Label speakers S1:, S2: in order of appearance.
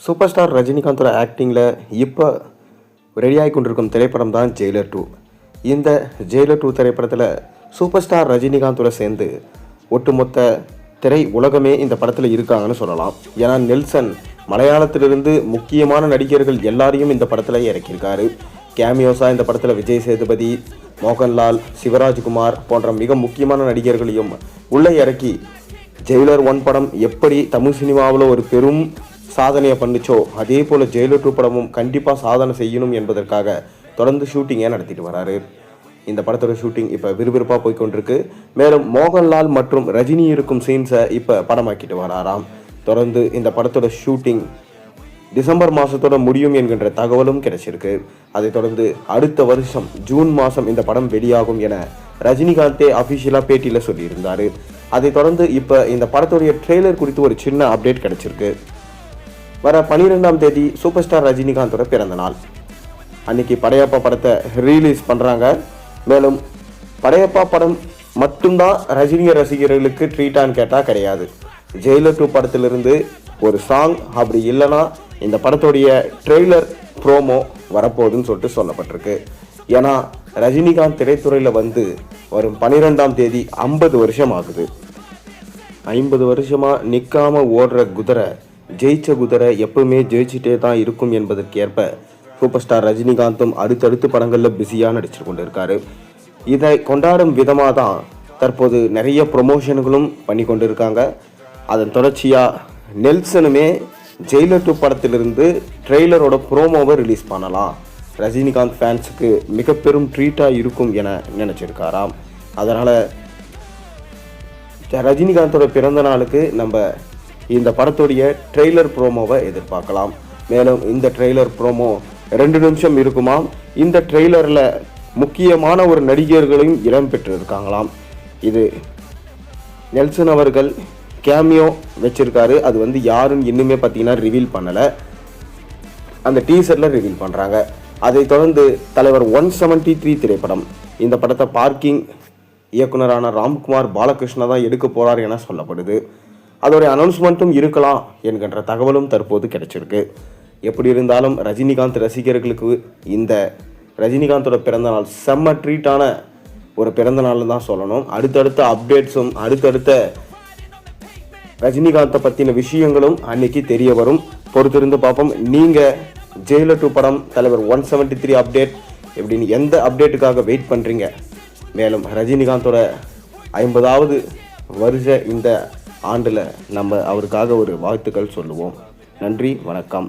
S1: Super star ரஜினிகாந்தோட ஆக்டிங்கில் இப்போ ரெடியாகி கொண்டிருக்கும் திரைப்படம் தான் ஜெயிலர் 2. இந்த ஜெயிலர் 2 திரைப்படத்தில் சூப்பர் ஸ்டார் ரஜினிகாந்தோட சேர்ந்து ஒட்டுமொத்த திரை உலகமே இந்த படத்தில் இருக்காங்கன்னு சொல்லலாம். ஏன்னா நெல்சன் மலையாளத்திலிருந்து முக்கியமான நடிகர்கள் எல்லாரையும் இந்த படத்தில் இறக்கியிருக்காரு. கேமியோஸாக இந்த படத்தில் விஜய் சேதுபதி, மோகன்லால், சிவராஜ்குமார் போன்ற மிக முக்கியமான நடிகர்களையும் உள்ளே இறக்கி ஜெயிலர் 1 படம் எப்படி தமிழ் சினிமாவில் ஒரு பெரும் சாதனையை பண்ணிச்சோ அதே போல் ஜெயிலர் 2 படமும் கண்டிப்பாக சாதனை செய்யணும் என்பதற்காக தொடர்ந்து ஷூட்டிங்கை நடத்திட்டு வராரு. இந்த படத்தோட ஷூட்டிங் இப்போ விறுவிறுப்பாக போய்கொண்டிருக்கு. மேலும் மோகன்லால் மற்றும் ரஜினி இருக்கும் சீன்ஸை இப்போ படமாக்கிட்டு வராராம். தொடர்ந்து இந்த படத்தோட ஷூட்டிங் டிசம்பர் மாதத்தோட முடியும் என்கின்ற தகவலும் கிடைச்சிருக்கு. அதைத் தொடர்ந்து அடுத்த வருஷம் ஜூன் மாதம் இந்த படம் வெளியாகும் என ரஜினிகாந்தே அஃபிஷியலாக பேட்டியில் சொல்லியிருந்தார். அதைத் தொடர்ந்து இப்போ இந்த படத்துடைய ட்ரெய்லர் குறித்து ஒரு சின்ன அப்டேட் கிடைச்சிருக்கு. வர 12ஆம் தேதி சூப்பர் ஸ்டார் ரஜினிகாந்தோட பிறந்த நாள். அன்னைக்கு படையப்பா படத்தை ரிலீஸ் பண்ணுறாங்க. மேலும் படையப்பா படம் மட்டும்தான் ரஜினி ரசிகர்களுக்கு ட்ரீட்டான்னு கேட்டால் கிடையாது. ஜெயிலர் 2 படத்திலிருந்து ஒரு சாங், அப்படி இல்லைனா இந்த படத்துடைய ட்ரெய்லர் ப்ரோமோ வரப்போகுதுன்னு சொல்லிட்டு சொல்லப்பட்டிருக்கு. ஏன்னா ரஜினிகாந்த் திரைத்துறையில் வந்து வரும் 12ஆம் தேதி 50 வருஷம் ஆகுது. 50 வருஷமாக நிற்காமல் ஓடுற குதிரை ஜெயிச்ச குதிரை எப்பவுமே ஜெயிச்சிட்டே தான் இருக்கும் என்பதற்கேற்ப சூப்பர் ஸ்டார் ரஜினிகாந்தும் அடுத்தடுத்து படங்களில் பிஸியாக நடிச்சு கொண்டு இருக்காரு. இதை கொண்டாடும் விதமாக தான் தற்போது நிறைய ப்ரொமோஷன்களும் பண்ணி கொண்டு இருக்காங்க. அதன் தொடர்ச்சியாக நெல்சனுமே ஜெயிலர் 2 படத்திலிருந்து ட்ரெய்லரோட ப்ரோமோவை ரிலீஸ் பண்ணலாம், ரஜினிகாந்த் ஃபேன்ஸுக்கு மிக பெரும் ட்ரீட்டாக இருக்கும் என நினச்சிருக்காராம். அதனால் ரஜினிகாந்தோட பிறந்த நாளுக்கு நம்ம இந்த படத்துடைய ட்ரெய்லர் ப்ரோமோவை எதிர்பார்க்கலாம். மேலும் இந்த ட்ரெய்லர் ப்ரோமோ 2 நிமிஷம் இருக்குமாம். இந்த ட்ரெய்லரில் முக்கியமான ஒரு நடிகர்களையும் இடம் பெற்றிருக்காங்களாம். இது நெல்சன் அவர்கள் கேமியோ வச்சிருக்காரு. அது வந்து யாருன்னு இன்னுமே பார்த்தீங்கன்னா ரிவீல் பண்ணலை. அந்த டீசரில் ரிவீல் பண்ணுறாங்க. அதைத் தொடர்ந்து தலைவர் 173 திரைப்படம், இந்த படத்தை பார்க்கிங் இயக்குனரான ராம்குமார் பாலகிருஷ்ணா தான் எடுக்க போகிறார் என சொல்லப்படுது. அதோடைய அனௌன்ஸ்மெண்ட்டும் இருக்கலாம் என்கின்ற தகவலும் தற்போது கிடைச்சிருக்கு. எப்படி இருந்தாலும் ரஜினிகாந்த் ரசிகர்களுக்கு இந்த ரஜினிகாந்தோட பிறந்தநாள் செம்ம ட்ரீட்டான ஒரு பிறந்தநாள்னு தான் சொல்லணும். அடுத்தடுத்த அப்டேட்ஸும் அடுத்தடுத்த ரஜினிகாந்தை பற்றின விஷயங்களும் அன்னைக்கு தெரிய வரும். பொறுத்திருந்து பார்ப்போம். நீங்கள் ஜெயிலர் 2 படம், தலைவர் 173 அப்டேட் எப்படின்னு எந்த அப்டேட்டுக்காக வெயிட் பண்ணுறீங்க? மேலும் ரஜினிகாந்தோட 50வது வருஷ இந்த ஆண்டில் நம்ம அவருக்காக ஒரு வாழ்த்துக்கள் சொல்லுவோம். நன்றி, வணக்கம்.